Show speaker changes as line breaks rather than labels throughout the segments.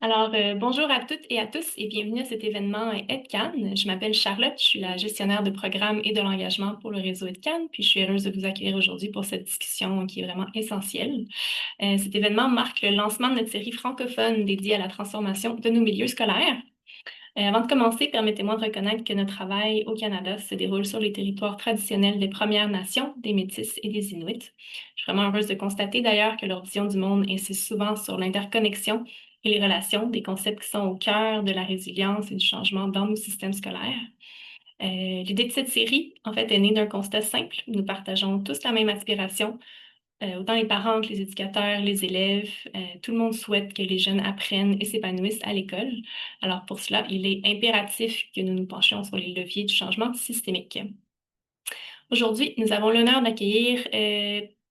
Bonjour à toutes et à tous et bienvenue à cet événement EdCan. Je m'appelle Charlotte, je suis la gestionnaire de programme et de l'engagement pour le réseau EdCan, puis je suis heureuse de vous accueillir aujourd'hui pour cette discussion qui est vraiment essentielle. Cet événement marque le lancement de notre série francophone dédiée à la transformation de nos milieux scolaires. Avant de commencer, permettez-moi de reconnaître que notre travail au Canada se déroule sur les territoires traditionnels des Premières Nations, des Métis et des Inuits. Je suis vraiment heureuse de constater d'ailleurs que leur vision du monde insiste souvent sur l'interconnexion et les relations, des concepts qui sont au cœur de la résilience et du changement dans nos systèmes scolaires. L'idée de cette série, en fait, est née d'un constat simple. Nous partageons tous la même aspiration, autant les parents que les éducateurs, les élèves, tout le monde souhaite que les jeunes apprennent et s'épanouissent à l'école. Alors pour cela, il est impératif que nous nous penchions sur les leviers du changement systémique. Aujourd'hui, nous avons l'honneur d'accueillir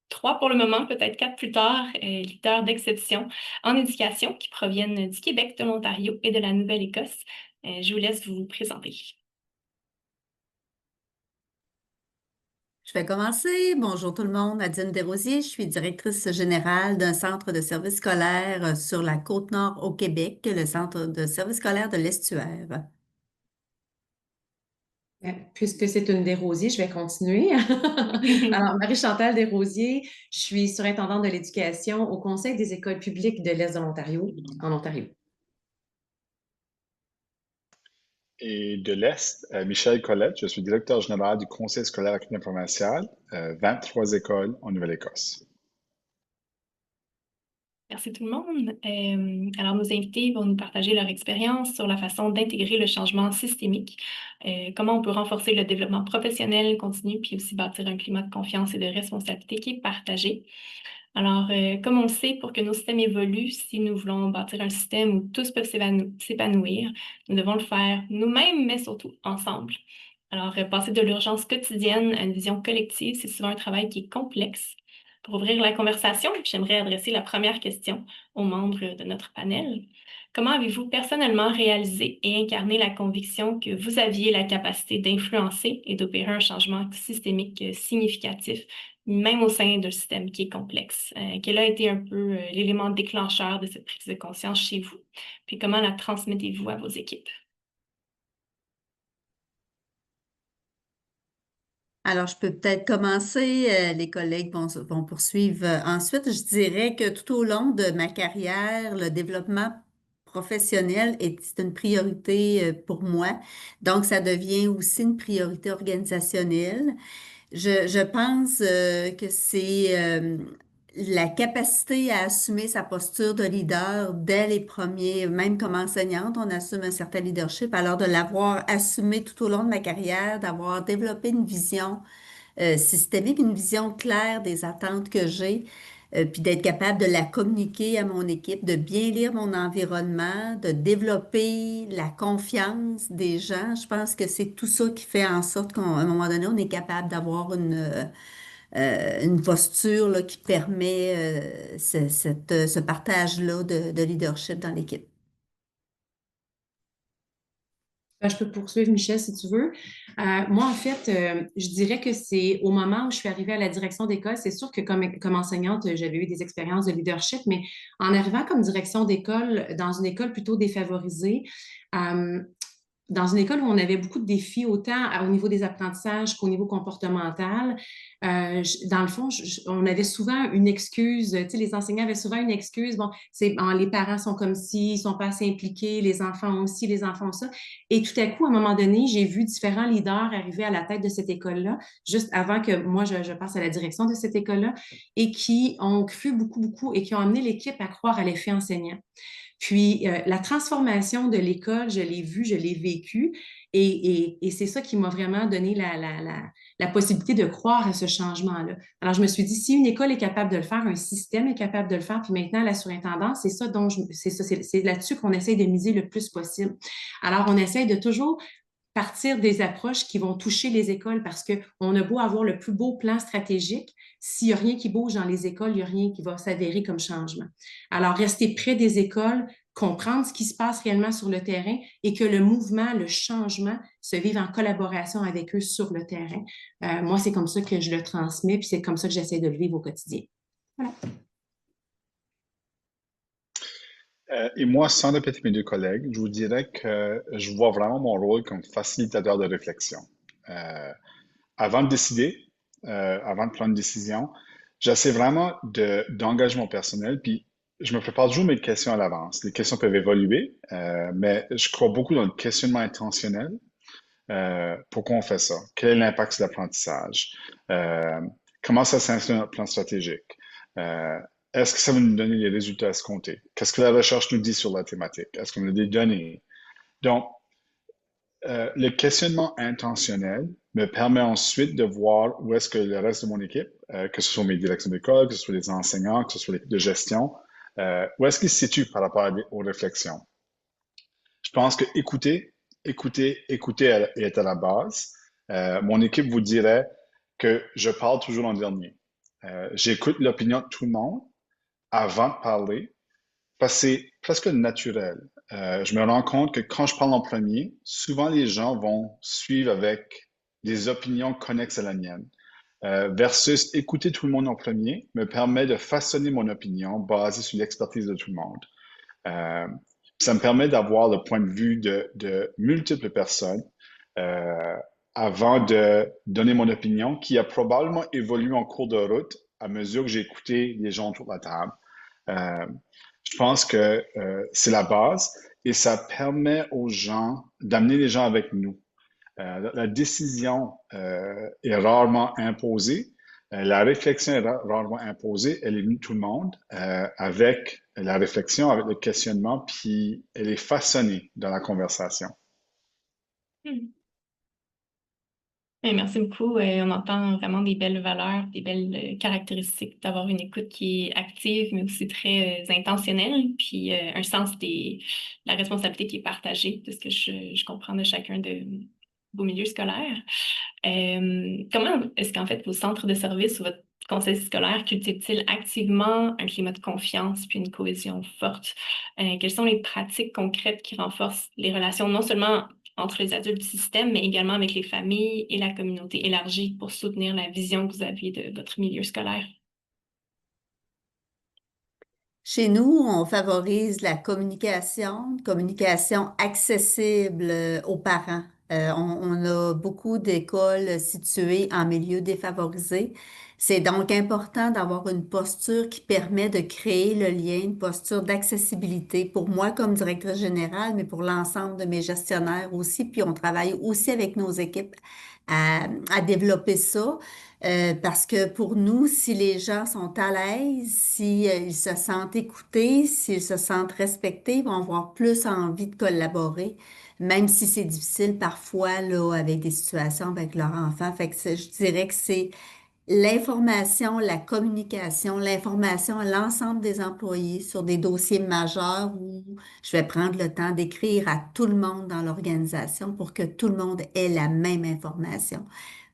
trois pour le moment, peut-être quatre plus tard, leaders d'exception en éducation qui proviennent du Québec, de l'Ontario et de la Nouvelle-Écosse. Je vous laisse vous présenter.
Je vais commencer. Bonjour tout le monde, Nadine Desrosiers. Je suis directrice générale d'un centre de services scolaires sur la Côte-Nord au Québec, le centre de services scolaires de l'Estuaire.
Puisque c'est une Desrosiers, je vais continuer. Alors, Marie-Chantal Desrosiers, je suis surintendante de l'éducation au Conseil des écoles publiques de l'Est de l'Ontario, en Ontario.
Et de l'Est, Michel Collette, je suis directeur général du Conseil scolaire acadien-provincial, 23 écoles en Nouvelle-Écosse.
Merci tout le monde. Alors, nos invités vont nous partager leur expérience sur la façon d'intégrer le changement systémique, comment on peut renforcer le développement professionnel continu, puis aussi bâtir un climat de confiance et de responsabilité qui est partagé. Alors, comme on le sait, pour que nos systèmes évoluent, si nous voulons bâtir un système où tous peuvent s'épanouir, nous devons le faire nous-mêmes, mais surtout ensemble. Alors, passer de l'urgence quotidienne à une vision collective, c'est souvent un travail qui est complexe. Pour ouvrir la conversation, j'aimerais adresser la première question aux membres de notre panel. Comment avez-vous personnellement réalisé et incarné la conviction que vous aviez la capacité d'influencer et d'opérer un changement systémique significatif, même au sein d'un système qui est complexe? Quel a été un peu l'élément déclencheur de cette prise de conscience chez vous? Puis comment la transmettez-vous à vos équipes?
Alors, je peux peut-être commencer. Les collègues vont poursuivre ensuite. Je dirais que tout au long de ma carrière, le développement professionnel est une priorité pour moi. Donc, ça devient aussi une priorité organisationnelle. Je pense que c'est la capacité à assumer sa posture de leader dès les premiers, même comme enseignante, on assume un certain leadership. Alors de l'avoir assumé tout au long de ma carrière, d'avoir développé une vision systémique, une vision claire des attentes que j'ai, puis d'être capable de la communiquer à mon équipe, de bien lire mon environnement, de développer la confiance des gens. Je pense que c'est tout ça qui fait en sorte qu'à un moment donné, on est capable d'avoir une posture là, qui permet ce partage-là de leadership dans l'équipe.
Je peux poursuivre, Michel, si tu veux. Moi, en fait, je dirais que c'est au moment où je suis arrivée à la direction d'école, c'est sûr que comme enseignante, j'avais eu des expériences de leadership, mais en arrivant comme direction d'école, dans une école plutôt défavorisée, euh, dans une école où on avait beaucoup de défis, autant au niveau des apprentissages qu'au niveau comportemental, dans le fond, on avait souvent une excuse, tu sais, les enseignants avaient souvent une excuse, bon, les parents sont comme ci, ils sont pas assez impliqués, les enfants ont ci, les enfants ont ça. Et tout à coup, à un moment donné, j'ai vu différents leaders arriver à la tête de cette école-là, juste avant que moi, je passe à la direction de cette école-là, et qui ont cru beaucoup, beaucoup, et qui ont amené l'équipe à croire à l'effet enseignant. Puis la transformation de l'école, je l'ai vue, je l'ai vécue et c'est ça qui m'a vraiment donné la possibilité de croire à ce changement-là. Alors je me suis dit, si une école est capable de le faire, un système est capable de le faire, puis maintenant la surintendance, c'est ça c'est là-dessus qu'on essaie de miser le plus possible. Alors on essaie de toujours partir des approches qui vont toucher les écoles parce qu'on a beau avoir le plus beau plan stratégique, s'il n'y a rien qui bouge dans les écoles, il n'y a rien qui va s'avérer comme changement. Alors, rester près des écoles, comprendre ce qui se passe réellement sur le terrain et que le mouvement, le changement se vive en collaboration avec eux sur le terrain. Moi, c'est comme ça que je le transmets, puis c'est comme ça que j'essaie de le vivre au quotidien. Voilà.
Et moi, sans répéter mes deux collègues, je vous dirais que je vois vraiment mon rôle comme facilitateur de réflexion. Euh, Avant de décider, avant de prendre une décision, j'essaie vraiment d'engagement personnel, puis je me prépare toujours mes questions à l'avance. Les questions peuvent évoluer, mais je crois beaucoup dans le questionnement intentionnel. Pourquoi on fait ça? Quel est l'impact sur l'apprentissage? Euh, Comment ça s'inscrit dans notre plan stratégique? Euh, Est-ce que ça va nous donner les résultats escomptés? Qu'est-ce que la recherche nous dit sur la thématique? Est-ce qu'on a des données? Donc, le questionnement intentionnel me permet ensuite de voir où est-ce que le reste de mon équipe, que ce soit mes directions d'école, que ce soit les enseignants, que ce soit l'équipe de gestion, où est-ce qu'ils se situent par rapport aux réflexions. Je pense que écouter est à la base. Mon équipe vous dirait que je parle toujours en dernier. J'écoute l'opinion de tout le monde avant de parler, parce que c'est presque naturel. Je me rends compte que quand je parle en premier, souvent les gens vont suivre avec des opinions connexes à la mienne. Versus écouter tout le monde en premier me permet de façonner mon opinion basée sur l'expertise de tout le monde. Euh, Ça me permet d'avoir le point de vue de multiples personnes euh, avant de donner mon opinion, qui a probablement évolué en cours de route à mesure que j'ai écouté les gens autour de la table. Euh, je pense que c'est la base et ça permet aux gens d'amener les gens avec nous. La décision est rarement imposée. La réflexion est rarement imposée. Elle est venue de tout le monde avec la réflexion, avec le questionnement, puis elle est façonnée dans la conversation.
Hmm. Merci beaucoup. On entend vraiment des belles valeurs, des belles caractéristiques d'avoir une écoute qui est active, mais aussi très intentionnelle, puis un sens de la responsabilité qui est partagée, de ce que je comprends de chacun de vos milieux scolaires. Comment est-ce qu'en fait vos centres de service ou votre conseil scolaire cultive-t-il activement un climat de confiance puis une cohésion forte? Quelles sont les pratiques concrètes qui renforcent les relations non seulement entre les adultes du système, mais également avec les familles et la communauté élargie pour soutenir la vision que vous aviez de votre milieu scolaire?
Chez nous, on favorise la communication accessible aux parents. On a beaucoup d'écoles situées en milieu défavorisé. C'est donc important d'avoir une posture qui permet de créer le lien, une posture d'accessibilité pour moi comme directrice générale, mais pour l'ensemble de mes gestionnaires aussi. Puis on travaille aussi avec nos équipes à développer ça. Parce que pour nous, si les gens sont à l'aise, si, ils se sentent écoutés, s'ils se sentent respectés, ils vont avoir plus envie de collaborer, même si c'est difficile parfois là, avec des situations avec leur enfant. Fait que je dirais que c'est l'information, la communication, l'information à l'ensemble des employés sur des dossiers majeurs où je vais prendre le temps d'écrire à tout le monde dans l'organisation pour que tout le monde ait la même information.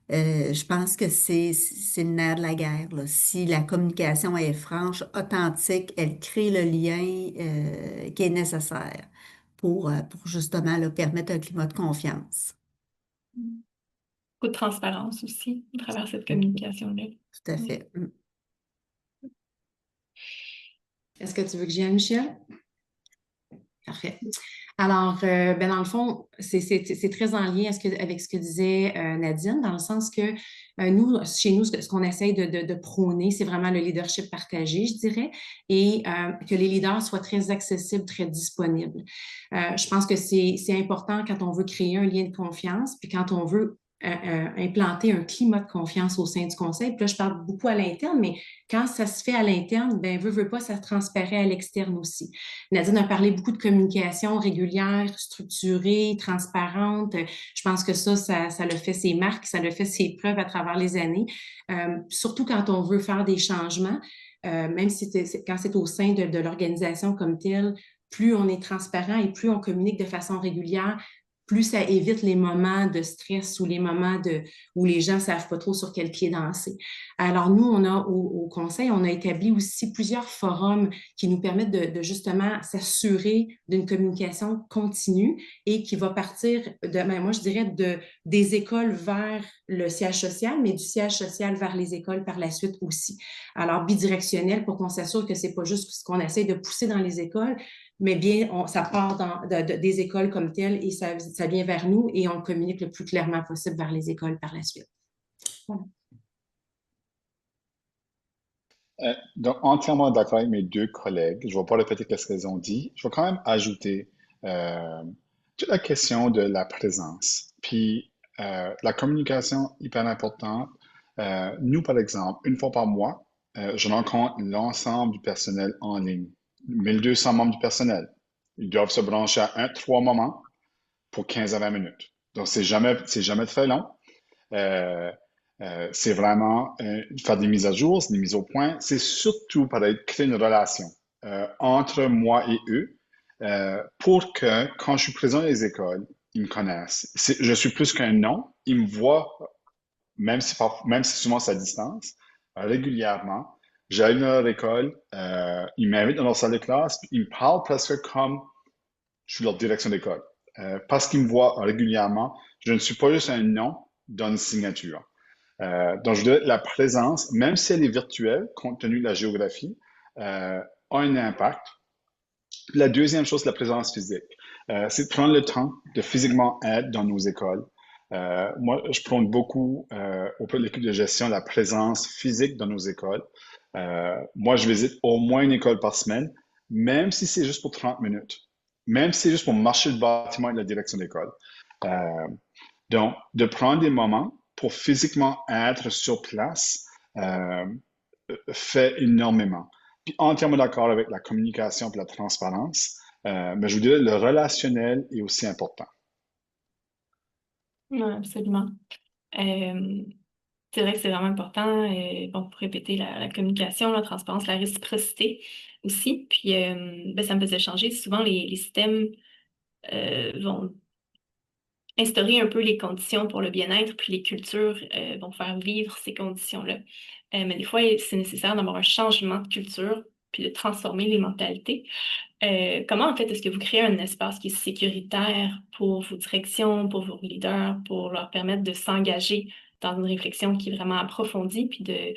Je pense que c'est le nerf de la guerre, là. Si la communication est franche, authentique, elle crée le lien qui est nécessaire pour justement là, permettre un climat de confiance.
Beaucoup de transparence aussi à travers cette communication-là.
Tout à
Oui.
fait. Mm.
Est-ce que tu veux que j'y aille, Michel? Parfait. Alors, dans le fond, c'est très en lien avec ce que disait Nadine, dans le sens que nous, chez nous, ce qu'on essaye de prôner, c'est vraiment le leadership partagé, je dirais, et que les leaders soient très accessibles, très disponibles. Je pense que c'est important quand on veut créer un lien de confiance, puis quand on veut implanter un climat de confiance au sein du conseil. Puis là, je parle beaucoup à l'interne, mais quand ça se fait à l'interne, ben veut pas, ça transparaît à l'externe aussi. Nadine a parlé beaucoup de communication régulière, structurée, transparente. Je pense que ça le fait ses marques, ça le fait ses preuves à travers les années. Surtout quand on veut faire des changements, même si quand c'est au sein de l'organisation comme telle, plus on est transparent et plus on communique de façon régulière, plus ça évite les moments de stress ou les moments où les gens ne savent pas trop sur quel pied danser. Alors, nous, on a au conseil, on a établi aussi plusieurs forums qui nous permettent de justement s'assurer d'une communication continue et qui va partir moi, je dirais, des écoles vers le siège social, mais du siège social vers les écoles par la suite aussi. Alors, bidirectionnel pour qu'on s'assure que c'est pas juste ce qu'on essaie de pousser dans les écoles, mais bien, ça part des écoles comme telles et ça vient vers nous et on communique le plus clairement possible vers les écoles par la suite. Voilà.
Donc, entièrement d'accord avec mes deux collègues. Je ne vais pas répéter ce qu'elles ont dit. Je vais quand même ajouter euh, toute la question de la présence. Puis, la communication, hyper importante. Nous, par exemple, une fois par mois, je rencontre l'ensemble du personnel en ligne. 1200 membres du personnel. Ils doivent se brancher à 3 moments pour 15 à 20 minutes. Donc, c'est jamais très long. Euh, c'est vraiment faire des mises à jour, des mises au point. C'est surtout pour créer une relation entre moi et eux pour que quand je suis présent dans les écoles, ils me connaissent. Je suis plus qu'un nom. Ils me voient, même si souvent c'est à distance, régulièrement. J'arrive dans leur école, ils m'invitent dans leur salle de classe, puis ils me parlent presque comme je suis leur direction d'école. Parce qu'ils me voient régulièrement, je ne suis pas juste un nom dans une signature. Donc, je dirais la présence, même si elle est virtuelle, compte tenu de la géographie, a un impact. La deuxième chose, la présence physique. C'est de prendre le temps de physiquement être dans nos écoles. Moi, je prône beaucoup auprès de l'équipe de gestion la présence physique dans nos écoles. Moi, je visite au moins une école par semaine, même si c'est juste pour 30 minutes, même si c'est juste pour marcher le bâtiment et la direction d'école. Euh, donc, de prendre des moments pour physiquement être sur place fait énormément. Puis entièrement d'accord avec la communication et la transparence, mais je vous dirais le relationnel est aussi important.
Oui, absolument. Euh, c'est vrai que c'est vraiment important, bon, pour répéter la communication, la transparence, la réciprocité aussi. Puis, ben, ça me faisait changer. Souvent, les systèmes vont instaurer un peu les conditions pour le bien-être, puis les cultures vont faire vivre ces conditions-là. Mais des fois, c'est nécessaire d'avoir un changement de culture, puis de transformer les mentalités. Comment, en fait, est-ce que vous créez un espace qui est sécuritaire pour vos directions, pour vos leaders, pour leur permettre de s'engager dans une réflexion qui est vraiment approfondie, puis de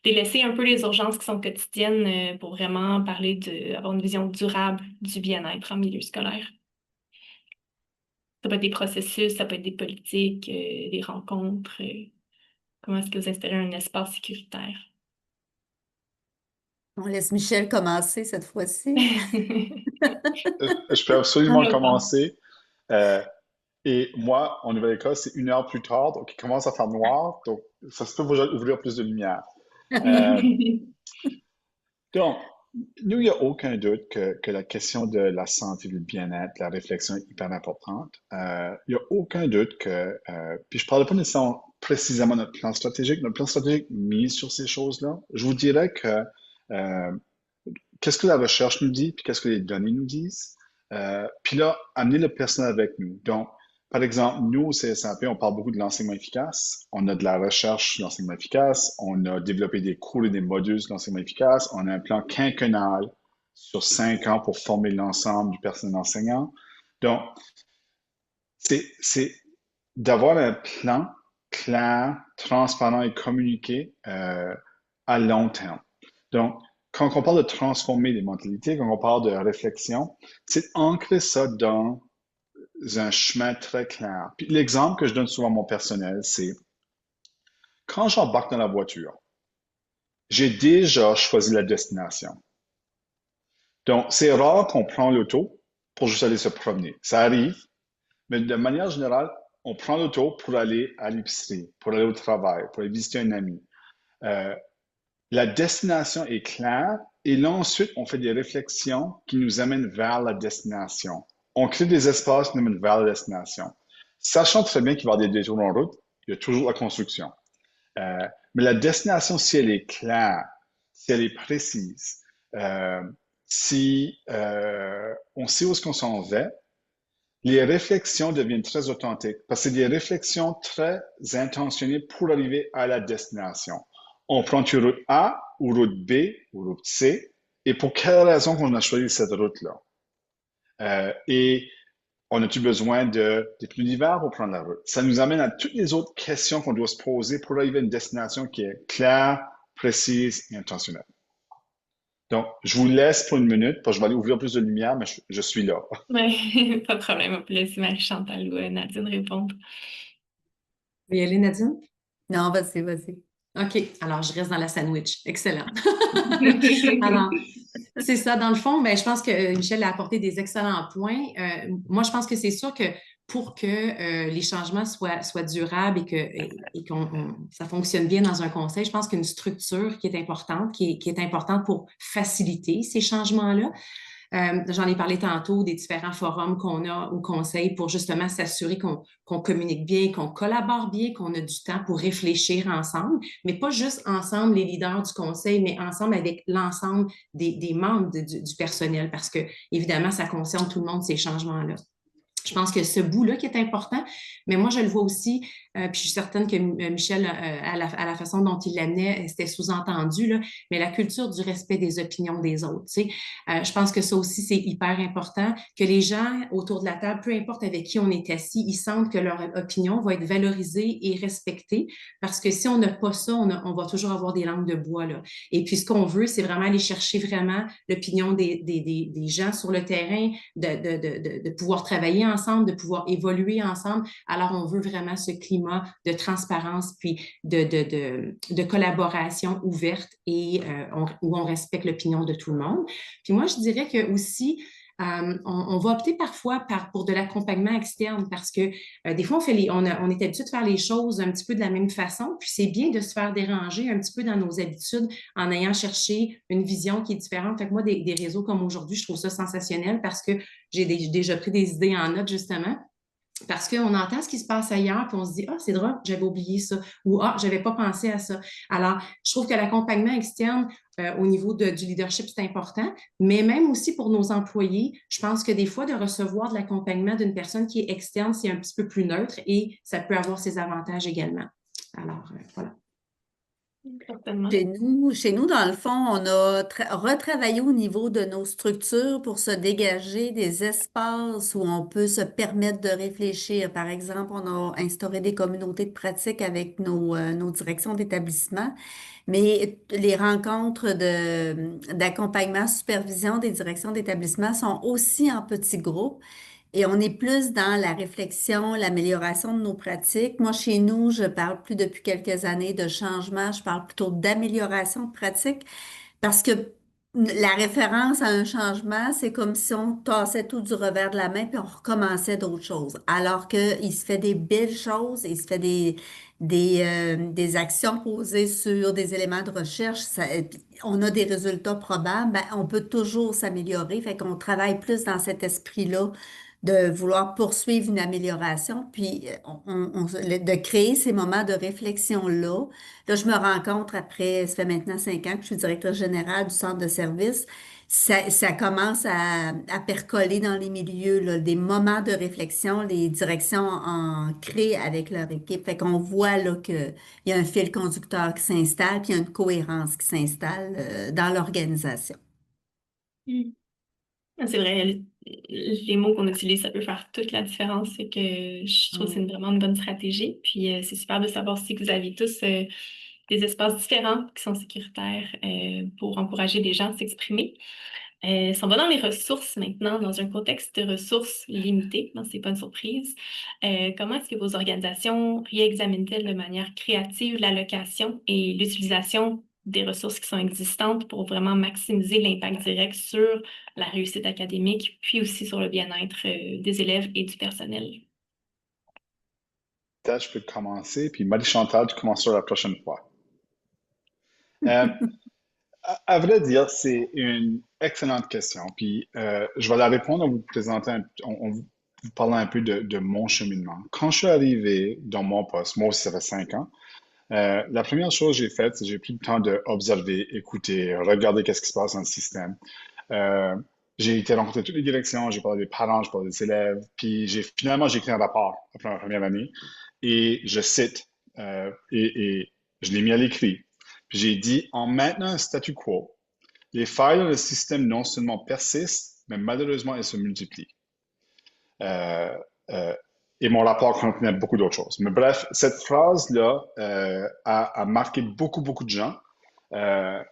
délaisser un peu les urgences qui sont quotidiennes pour vraiment parler avoir une vision durable du bien-être en milieu scolaire? Ça peut être des processus, ça peut être des politiques, des rencontres. Comment est-ce que vous installez un espace sécuritaire?
On laisse Michel commencer cette fois-ci.
Je peux absolument commencer. Euh, et moi, en Nouvelle-Écosse, c'est 1 heure plus tard, donc il commence à faire noir, donc ça se peut ouvrir plus de lumière. Euh, donc, nous, il n'y a aucun doute que la question de la santé, du bien-être, la réflexion est hyper importante. Il n'y a aucun doute puis je ne parle pas nécessairement précisément de notre plan stratégique mise sur ces choses-là. Je vous dirais que euh, qu'est-ce que la recherche nous dit, puis qu'est-ce que les données nous disent. Puis là, amener le personnel avec nous. Donc, par exemple, nous, au CSAP, on parle beaucoup de l'enseignement efficace. On a de la recherche sur l'enseignement efficace. On a développé des cours et des modules sur l'enseignement efficace. On a un plan quinquennal sur 5 ans pour former l'ensemble du personnel enseignant. Donc, c'est d'avoir un plan clair, transparent et communiqué à long terme. Donc, quand on parle de transformer les mentalités, quand on parle de réflexion, c'est ancrer ça dans un chemin très clair. Puis l'exemple que je donne souvent à mon personnel, c'est quand j'embarque dans la voiture, j'ai déjà choisi la destination. Donc, c'est rare qu'on prend l'auto pour juste aller se promener. Ça arrive, mais de manière générale, on prend l'auto pour aller à l'épicerie, pour aller au travail, pour aller visiter un ami. Euh, La destination est claire et là ensuite, on fait des réflexions qui nous amènent vers la destination. On crée des espaces qui nous amènent vers la destination. Sachant très bien qu'il va y avoir des détours en route, il y a toujours la construction. Mais la destination, si elle est claire, si elle est précise, si on sait où est-ce qu'on s'en va, les réflexions deviennent très authentiques parce que c'est des réflexions très intentionnées pour arriver à la destination. On prend une route A ou route B ou route C et pour quelle raison qu'on a choisi cette route-là? Et on a-tu besoin des pneus d'hiver pour prendre la route? Ça nous amène à toutes les autres questions qu'on doit se poser pour arriver à une destination qui est claire, précise et intentionnelle. Donc, je vous laisse pour une minute, parce que je vais aller ouvrir plus de lumière, mais je suis là.
Ouais, pas de problème. On peut laisser Marie-Chantal ou Nadine répondre.
Vous y aller, Nadine?
Non, vas-y, vas-y.
OK, alors je reste dans la sandwich. Excellent. Alors, c'est ça, dans le fond, ben, je pense que Michel a apporté des excellents points. Moi, je pense que c'est sûr que pour que les changements soient durables et ça fonctionne bien dans un conseil, je pense qu'une structure qui est importante, qui est importante pour faciliter ces changements-là. J'en ai parlé tantôt des différents forums qu'on a au conseil pour justement s'assurer qu'on communique bien, qu'on collabore bien, qu'on a du temps pour réfléchir ensemble, mais pas juste ensemble les leaders du conseil, mais ensemble avec l'ensemble des membres du personnel, parce que évidemment, ça concerne tout le monde, ces changements-là. Je pense que ce bout-là qui est important, mais moi, je le vois aussi, puis je suis certaine que Michel, à la façon dont il l'amenait, c'était sous-entendu, là, mais la culture du respect des opinions des autres. Tu sais. Je pense que ça aussi, c'est hyper important, que les gens autour de la table, peu importe avec qui on est assis, ils sentent que leur opinion va être valorisée et respectée, parce que si on n'a pas ça, on va toujours avoir des langues de bois. Là. Et puis, ce qu'on veut, c'est vraiment aller chercher vraiment l'opinion des gens sur le terrain, de pouvoir travailler ensemble, de pouvoir évoluer ensemble. Alors, on veut vraiment ce climat de transparence puis de collaboration ouverte et où on respecte l'opinion de tout le monde. Puis moi, je dirais que aussi, on va opter parfois pour de l'accompagnement externe parce que des fois, on est habitué de faire les choses un petit peu de la même façon, puis c'est bien de se faire déranger un petit peu dans nos habitudes en ayant cherché une vision qui est différente. Fait que moi, des réseaux comme aujourd'hui, je trouve ça sensationnel parce que j'ai déjà pris des idées en note, justement. Parce qu'on entend ce qui se passe ailleurs, puis on se dit, ah, c'est drôle, j'avais oublié ça, ou ah, j'avais pas pensé à ça. Alors, je trouve que l'accompagnement externe au niveau du leadership, c'est important, mais même aussi pour nos employés, je pense que des fois, de recevoir de l'accompagnement d'une personne qui est externe, c'est un petit peu plus neutre et ça peut avoir ses avantages également. Alors, voilà.
Certainement.
Chez nous, dans le fond, on a retravaillé au niveau de nos structures pour se dégager des espaces où on peut se permettre de réfléchir. Par exemple, on a instauré des communautés de pratique avec nos directions d'établissement, mais les rencontres d'accompagnement, supervision des directions d'établissement sont aussi en petits groupes. Et on est plus dans la réflexion, l'amélioration de nos pratiques. Moi, chez nous, je parle plus depuis quelques années de changement, je parle plutôt d'amélioration de pratiques parce que la référence à un changement, c'est comme si on tassait tout du revers de la main puis on recommençait d'autres choses. Alors qu'il se fait des belles choses, il se fait des actions posées sur des éléments de recherche, on a des résultats probables, ben, on peut toujours s'améliorer. Fait qu'on travaille plus dans cet esprit-là de vouloir poursuivre une amélioration, puis de créer ces moments de réflexion-là. Là, je me rends compte après, ça fait maintenant 5 ans que je suis directrice générale du centre de service. Ça commence à percoler dans les milieux, là, des moments de réflexion, les directions en créent avec leur équipe. Fait qu'on voit là qu'il y a un fil conducteur qui s'installe, puis il y a une cohérence qui s'installe dans l'organisation.
Mm. C'est vrai, les mots qu'on utilise, ça peut faire toute la différence. C'est que je trouve que c'est vraiment une bonne stratégie. Puis c'est super de savoir aussi que vous avez tous des espaces différents qui sont sécuritaires pour encourager les gens à s'exprimer. Si on va dans les ressources maintenant, dans un contexte de ressources limitées, non, c'est pas une surprise, comment est-ce que vos organisations réexaminent-elles de manière créative l'allocation et l'utilisation des ressources qui sont existantes pour vraiment maximiser l'impact direct sur la réussite académique, puis aussi sur le bien-être des élèves et du personnel?
Peut-être je peux commencer, puis Marie-Chantal, tu commenceras la prochaine fois. Euh, à vrai dire, c'est une excellente question. Puis je vais la répondre en vous présentant, en vous parlant un peu de mon cheminement. Quand je suis arrivé dans mon poste, moi aussi ça fait 5 ans, la première chose que j'ai faite, c'est que j'ai pris le temps d'observer, écouter, regarder qu'est-ce qui se passe dans le système. Euh, j'ai été rencontrer toutes les directions, j'ai parlé des parents, j'ai parlé des élèves, puis finalement j'ai écrit un rapport après ma première année et je cite et je l'ai mis à l'écrit. Puis j'ai dit, en maintenant un statu quo, les failles dans le système non seulement persistent, mais malheureusement elles se multiplient. Euh, euh, et mon rapport contenait beaucoup d'autres choses. Mais bref, cette phrase-là a marqué beaucoup, beaucoup de gens. Euh,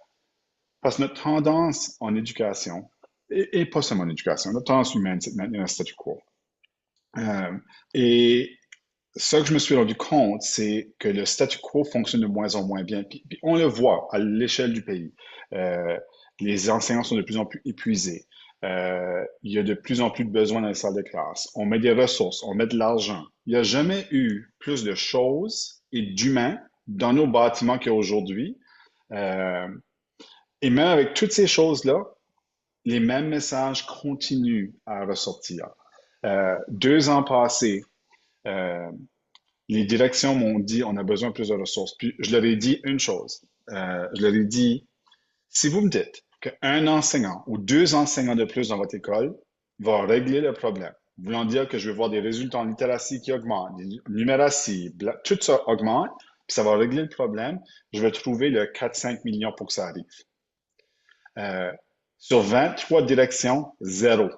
Parce que notre tendance en éducation, et pas seulement en éducation, notre tendance humaine, c'est de maintenir un statu quo. Et ce que je me suis rendu compte, c'est que le statu quo fonctionne de moins en moins bien. Puis on le voit à l'échelle du pays. Euh, les enseignants sont de plus en plus épuisés. Il y a de plus en plus de besoins dans les salles de classe. On met des ressources, on met de l'argent. Il n'y a jamais eu plus de choses et d'humains dans nos bâtiments qu'aujourd'hui. Euh, et même avec toutes ces choses-là, les mêmes messages continuent à ressortir. 2 ans passés, euh, les directions m'ont dit on a besoin de plus de ressources. Puis je leur ai dit une chose. Je leur ai dit, si vous me dites qu'un enseignant ou 2 enseignants de plus dans votre école va régler le problème, voulant dire que je vais voir des résultats en littératie qui augmentent, des numératie, tout ça augmente, puis ça va régler le problème, je vais trouver le 4-5 millions pour que ça arrive. Sur 23 directions, 0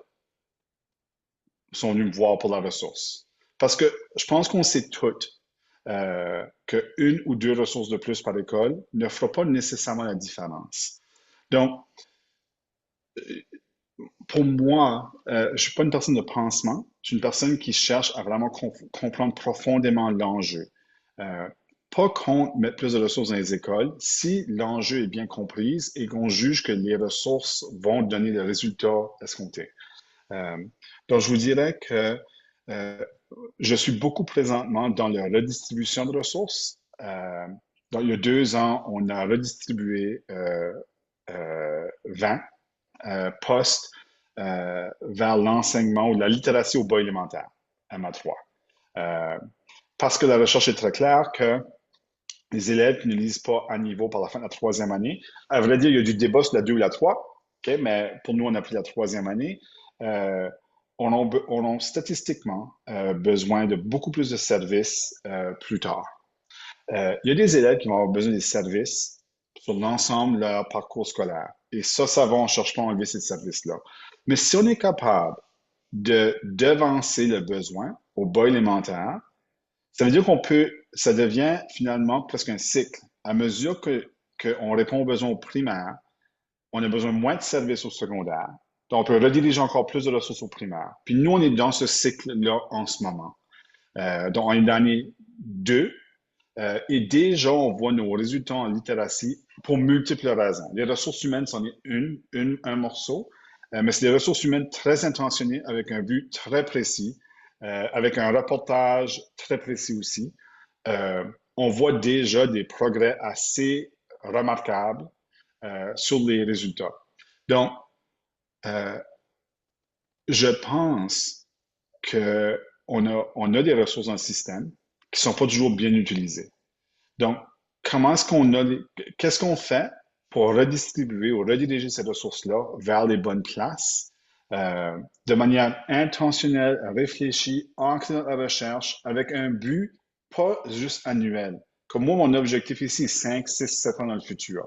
sont venus me voir pour la ressource. Parce que je pense qu'on sait toutes qu'une ou 2 ressources de plus par école ne fera pas nécessairement la différence. Donc, pour moi, je ne suis pas une personne de pansement, je suis une personne qui cherche à vraiment comprendre profondément l'enjeu. Pas contre mettre plus de ressources dans les écoles si l'enjeu est bien compris et qu'on juge que les ressources vont donner le résultat escompté. Donc, je vous dirais que je suis beaucoup présentement dans la redistribution de ressources. Donc, il y a 2 ans, on a redistribué 20 postes vers l'enseignement ou la littératie au bas élémentaire, MA3. Parce que la recherche est très claire que les élèves qui ne lisent pas à niveau par la fin de la 3e année, à vrai dire, il y a du débat sur la 2 ou la 3, okay, mais pour nous, on a pris la 3e année, on a statistiquement besoin de beaucoup plus de services plus tard. Il y a des élèves qui vont avoir besoin des services sur l'ensemble de leur parcours scolaire. Et ça va, on ne cherche pas à enlever ces services-là. Mais si on est capable de devancer le besoin au bas élémentaire, ça veut dire ça devient finalement presque un cycle. À mesure qu'on répond aux besoins au primaire, on a besoin moins de services au secondaire. Donc, on peut rediriger encore plus de ressources au primaire. Puis nous, on est dans ce cycle-là en ce moment. Donc, on est dans l'année 2. Et déjà, on voit nos résultats en littératie pour multiples raisons. Les ressources humaines, c'en est un morceau, mais c'est des ressources humaines très intentionnées avec un but très précis, avec un reportage très précis aussi. On voit déjà des progrès assez remarquables sur les résultats. Donc, je pense qu'on a des ressources dans le système qui ne sont pas toujours bien utilisées. Donc, qu'est-ce qu'on fait pour redistribuer ou rediriger ces ressources-là vers les bonnes places de manière intentionnelle, réfléchie, ancrée dans la recherche, avec un but pas juste annuel. Comme moi, mon objectif ici est 5, 6, 7 ans dans le futur.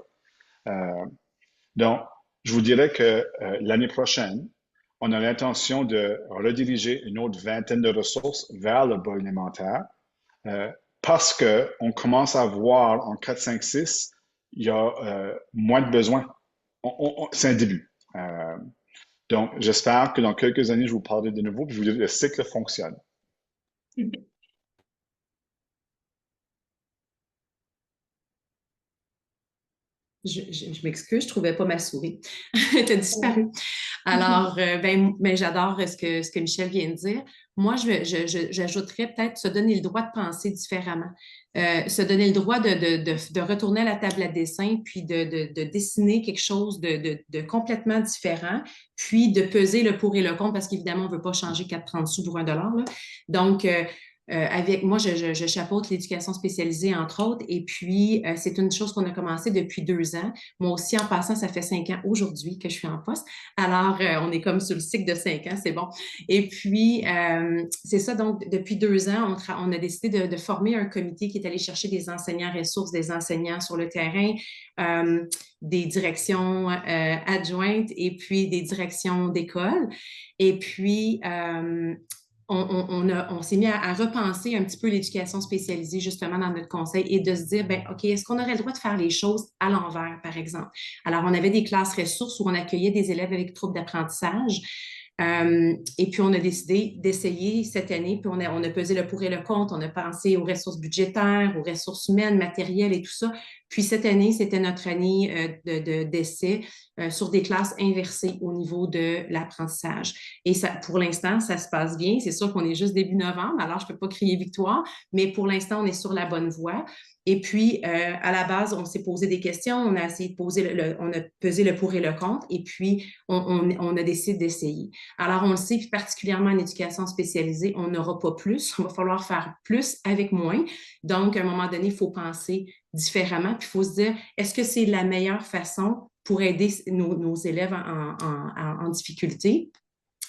Donc, je vous dirais que l'année prochaine, on a l'intention de rediriger une autre vingtaine de ressources vers le bas élémentaire parce qu'on commence à voir en 4, 5, 6, il y a moins de besoins. C'est un début. Donc, j'espère que dans quelques années, je vous parlerai de nouveau et je vous dirai que le cycle fonctionne.
Je m'excuse, je ne trouvais pas ma souris. Elle a disparu. Alors, j'adore ce que Michel vient de dire. Moi, j'ajouterais peut-être se donner le droit de penser différemment. Se donner le droit de retourner à la table à dessin, puis de dessiner quelque chose de complètement différent, puis de peser le pour et le contre, parce qu'évidemment, on ne veut pas changer 4,30 sous pour $1. Là. Donc, avec moi, je chapeaute l'éducation spécialisée, entre autres, et puis c'est une chose qu'on a commencé depuis 2 ans. Moi aussi, en passant, ça fait 5 ans aujourd'hui que je suis en poste. Alors, on est comme sur le cycle de 5 ans, c'est bon. Et puis, c'est ça, donc, depuis 2 ans, on a décidé de former un comité qui est allé chercher des enseignants ressources, des enseignants sur le terrain, des directions adjointes et puis des directions d'école. Et puis, on s'est mis à repenser un petit peu l'éducation spécialisée justement dans notre conseil et de se dire, ben, OK, est-ce qu'on aurait le droit de faire les choses à l'envers, par exemple? Alors, on avait des classes ressources où on accueillait des élèves avec troubles d'apprentissage. Et puis, on a décidé d'essayer cette année, puis on a pesé le pour et le contre, on a pensé aux ressources budgétaires, aux ressources humaines, matérielles et tout ça. Puis cette année, c'était notre année d'essai sur des classes inversées au niveau de l'apprentissage. Et ça, pour l'instant, ça se passe bien. C'est sûr qu'on est juste début novembre, alors je ne peux pas crier victoire, mais pour l'instant, on est sur la bonne voie. Et puis, à la base, on s'est posé des questions, on a essayé de poser on a pesé le pour et le contre, et puis on a décidé d'essayer. Alors, on le sait, puis particulièrement en éducation spécialisée, on n'aura pas plus. Il va falloir faire plus avec moins. Donc, à un moment donné, il faut penser différemment, puis il faut se dire, est-ce que c'est la meilleure façon pour aider nos élèves en difficulté?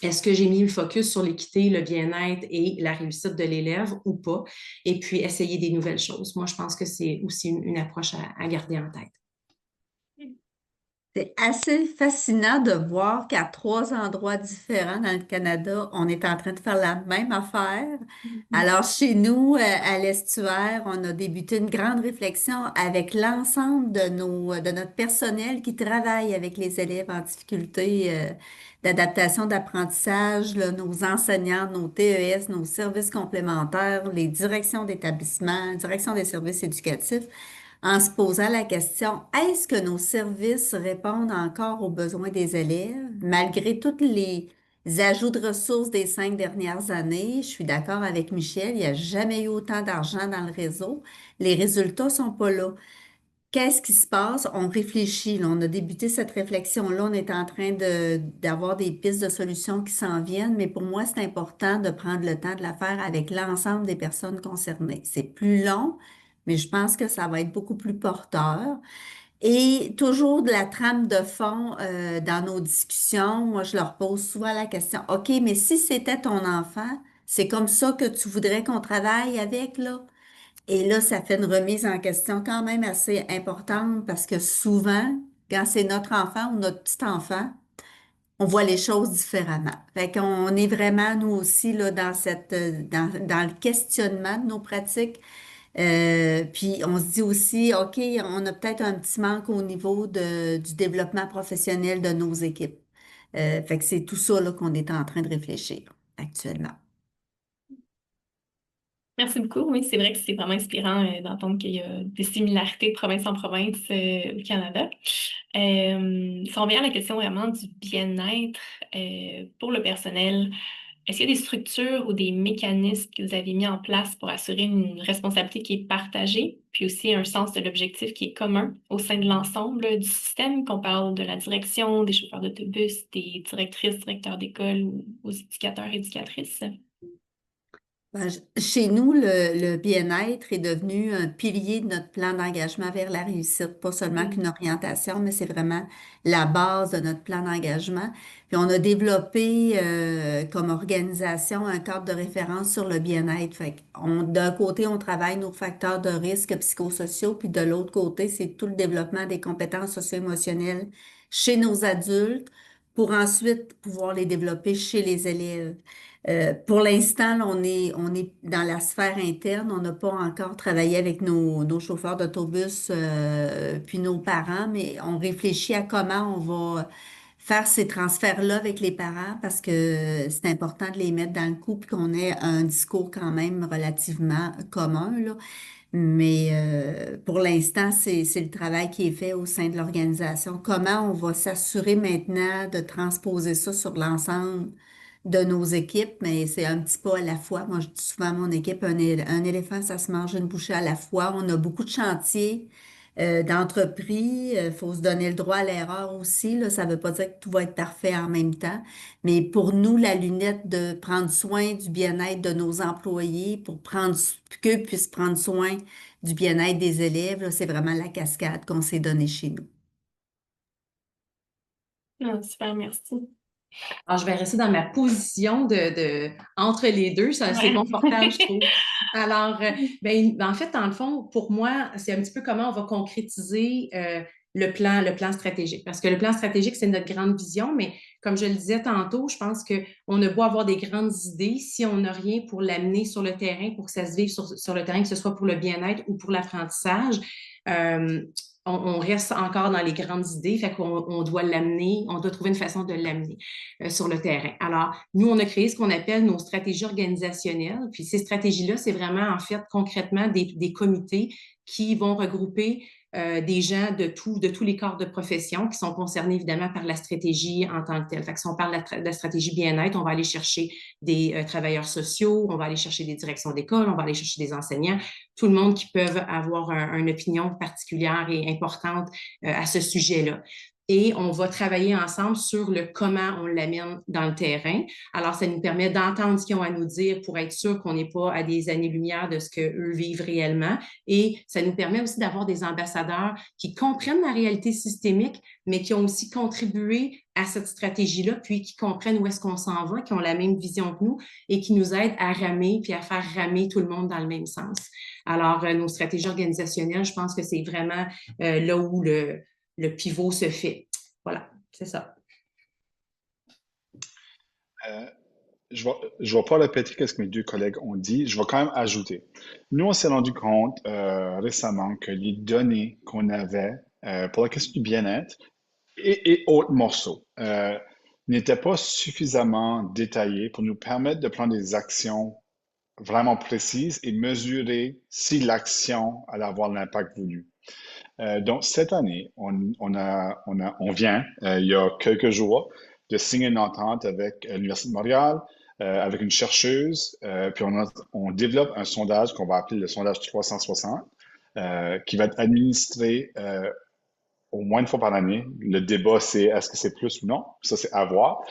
Est-ce que j'ai mis le focus sur l'équité, le bien-être et la réussite de l'élève ou pas? Et puis, essayer des nouvelles choses. Moi, je pense que c'est aussi une approche à garder en tête.
C'est assez fascinant de voir qu'à 3 endroits différents dans le Canada, on est en train de faire la même affaire. Alors, chez nous, à l'Estuaire, on a débuté une grande réflexion avec l'ensemble de notre personnel qui travaille avec les élèves en difficulté d'adaptation, d'apprentissage, là, nos enseignants, nos TES, nos services complémentaires, les directions d'établissement, direction des services éducatifs en se posant la question, est-ce que nos services répondent encore aux besoins des élèves, malgré tous les ajouts de ressources des 5 dernières années? Je suis d'accord avec Michel, il n'y a jamais eu autant d'argent dans le réseau. Les résultats sont pas là. Qu'est-ce qui se passe? On réfléchit, là. On a débuté cette réflexion-là. On est en train d'avoir des pistes de solutions qui s'en viennent, mais pour moi, c'est important de prendre le temps de la faire avec l'ensemble des personnes concernées. C'est plus long, mais je pense que ça va être beaucoup plus porteur. Et toujours de la trame de fond dans nos discussions, moi, je leur pose souvent la question, OK, mais si c'était ton enfant, c'est comme ça que tu voudrais qu'on travaille avec, là? Et là, ça fait une remise en question quand même assez importante parce que souvent, quand c'est notre enfant ou notre petit enfant, on voit les choses différemment. Fait qu'on est vraiment, nous aussi, là, dans le questionnement de nos pratiques. Puis on se dit aussi, OK, on a peut-être un petit manque au niveau du développement professionnel de nos équipes. Fait que c'est tout ça, là, qu'on est en train de réfléchir actuellement.
Merci beaucoup. Oui, c'est vrai que c'est vraiment inspirant d'entendre qu'il y a des similarités de province en province au Canada. Si on revient à la question vraiment du bien-être pour le personnel, est-ce qu'il y a des structures ou des mécanismes que vous avez mis en place pour assurer une responsabilité qui est partagée, puis aussi un sens de l'objectif qui est commun au sein de l'ensemble du système, qu'on parle de la direction, des chauffeurs d'autobus, des directrices, directeurs d'école ou aux éducateurs, éducatrices?
Ben, chez nous, le bien-être est devenu un pilier de notre plan d'engagement vers la réussite, pas seulement qu'une orientation, mais c'est vraiment la base de notre plan d'engagement. Puis on a développé comme organisation un cadre de référence sur le bien-être. Fait d'un côté, on travaille nos facteurs de risque psychosociaux, puis de l'autre côté, c'est tout le développement des compétences socio-émotionnelles chez nos adultes pour ensuite pouvoir les développer chez les élèves. Pour l'instant, là, on est dans la sphère interne. On n'a pas encore travaillé avec nos chauffeurs d'autobus puis nos parents, mais on réfléchit à comment on va faire ces transferts-là avec les parents parce que c'est important de les mettre dans le coup puis qu'on ait un discours quand même relativement commun, là. Mais pour l'instant, c'est le travail qui est fait au sein de l'organisation. Comment on va s'assurer maintenant de transposer ça sur l'ensemble de nos équipes, mais c'est un petit pas à la fois. Moi, je dis souvent à mon équipe, un éléphant, ça se mange une bouchée à la fois. On a beaucoup de chantiers d'entrepris. Il faut se donner le droit à l'erreur aussi, là. Ça ne veut pas dire que tout va être parfait en même temps. Mais pour nous, la lunette de prendre soin du bien-être de nos employés, qu'eux puissent prendre soin du bien-être des élèves, là, c'est vraiment la cascade qu'on s'est donnée chez nous.
Ah, super, merci.
Alors, je vais rester dans ma position entre les deux. C'est
Ouais.
confortable, je trouve. Alors, en fait, dans le fond, pour moi, c'est un petit peu comment on va concrétiser le plan stratégique. Parce que le plan stratégique, c'est notre grande vision, mais comme je le disais tantôt, je pense qu'on a beau avoir des grandes idées, si on n'a rien pour l'amener sur le terrain, pour que ça se vive sur le terrain, que ce soit pour le bien-être ou pour l'apprentissage, on reste encore dans les grandes idées, fait qu'on doit l'amener, on doit trouver une façon de l'amener sur le terrain. Alors, nous, on a créé ce qu'on appelle nos stratégies organisationnelles, puis ces stratégies-là, c'est vraiment, en fait, concrètement, des comités qui vont regrouper des gens de tous les corps de profession qui sont concernés évidemment par la stratégie en tant que telle. Fait que si on parle de la stratégie bien-être, on va aller chercher des travailleurs sociaux, on va aller chercher des directions d'école, on va aller chercher des enseignants, tout le monde qui peuvent avoir une opinion particulière et importante à ce sujet-là. Et on va travailler ensemble sur le comment on l'amène dans le terrain. Alors, ça nous permet d'entendre ce qu'ils ont à nous dire pour être sûr qu'on n'est pas à des années-lumière de ce qu'eux vivent réellement. Et ça nous permet aussi d'avoir des ambassadeurs qui comprennent la réalité systémique, mais qui ont aussi contribué à cette stratégie-là, puis qui comprennent où est-ce qu'on s'en va, qui ont la même vision que nous et qui nous aident à ramer, puis à faire ramer tout le monde dans le même sens. Alors, nos stratégies organisationnelles, je pense que c'est vraiment là où le pivot se fait. Voilà, c'est ça.
Je vais pas répéter ce que mes deux collègues ont dit. Je vais quand même ajouter. Nous, on s'est rendu compte récemment que les données qu'on avait pour la question du bien-être et autres morceaux n'étaient pas suffisamment détaillées pour nous permettre de prendre des actions vraiment précises et mesurer si l'action allait avoir l'impact voulu. Donc, cette année, on vient, il y a quelques jours, de signer une entente avec l'Université de Montréal, avec une chercheuse, puis on développe un sondage qu'on va appeler le sondage 360, qui va être administré au moins une fois par année. Le débat, c'est est-ce que c'est plus ou non? Ça, c'est à voir.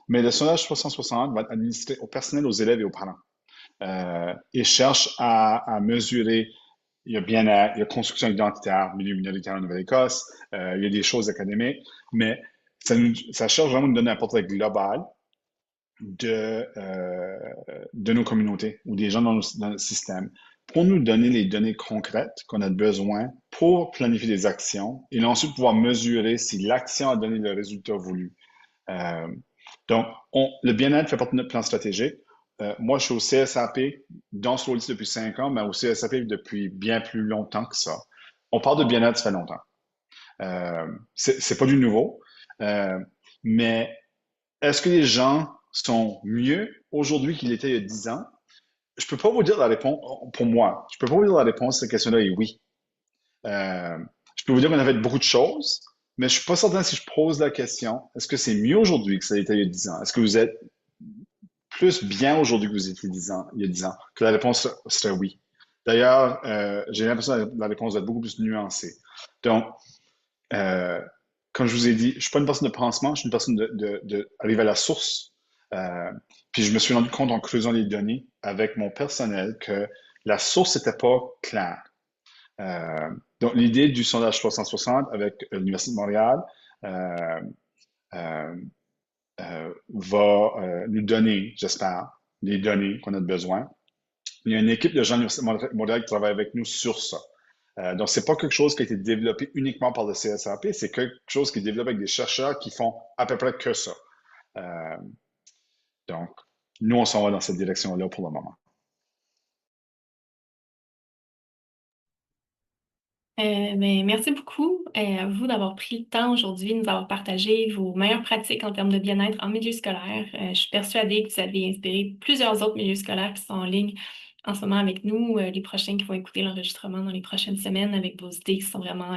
Mais le sondage 360 va être administré au personnel, aux élèves et aux parents. Et cherche à mesurer. Il y a bien-être, il y a construction identitaire, milieu minoritaire en Nouvelle-Écosse, il y a des choses académiques, mais ça cherche vraiment de donner un portrait global de nos communautés ou des gens dans le système pour nous donner les données concrètes qu'on a besoin pour planifier des actions et ensuite pouvoir mesurer si l'action a donné le résultat voulu. Donc, le bien-être fait partie de notre plan stratégique. Moi, je suis au CSAP dans ce rôle-ci depuis 5 ans, mais au CSAP depuis bien plus longtemps que ça. On parle de bien-être, ça fait longtemps. C'est pas du nouveau, mais est-ce que les gens sont mieux aujourd'hui qu'ils étaient il y a 10 ans? Je peux pas vous dire la réponse, pour moi, je peux pas vous dire la réponse à cette question-là est oui. Je peux vous dire qu'on a fait beaucoup de choses, mais je suis pas certain si je pose la question, est-ce que c'est mieux aujourd'hui que ça a été il y a 10 ans? Est-ce que vous êtes plus bien aujourd'hui que vous étiez il y a 10 ans? Que la réponse serait oui. D'ailleurs, j'ai l'impression que la réponse va être beaucoup plus nuancée. Donc, comme je vous ai dit, je suis pas une personne de pansement, je suis une personne d'arriver à la source. Puis je me suis rendu compte en creusant les données avec mon personnel que la source n'était pas claire. Donc, l'idée du sondage 360 avec l'Université de Montréal va nous donner, j'espère, les données qu'on a besoin. Il y a une équipe de gens de l'Université de Montréal qui travaille avec nous sur ça. Donc, c'est pas quelque chose qui a été développé uniquement par le CSAP, c'est quelque chose qui est développé avec des chercheurs qui font à peu près que ça. Donc, nous, on s'en va dans cette direction-là pour le moment.
Mais merci beaucoup à vous d'avoir pris le temps aujourd'hui de nous avoir partagé vos meilleures pratiques en termes de bien-être en milieu scolaire. Je suis persuadée que vous avez inspiré plusieurs autres milieux scolaires qui sont en ligne en ce moment avec nous, les prochains qui vont écouter l'enregistrement dans les prochaines semaines avec vos idées qui sont vraiment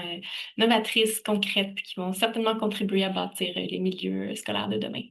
novatrices, concrètes, puis qui vont certainement contribuer à bâtir les milieux scolaires de demain.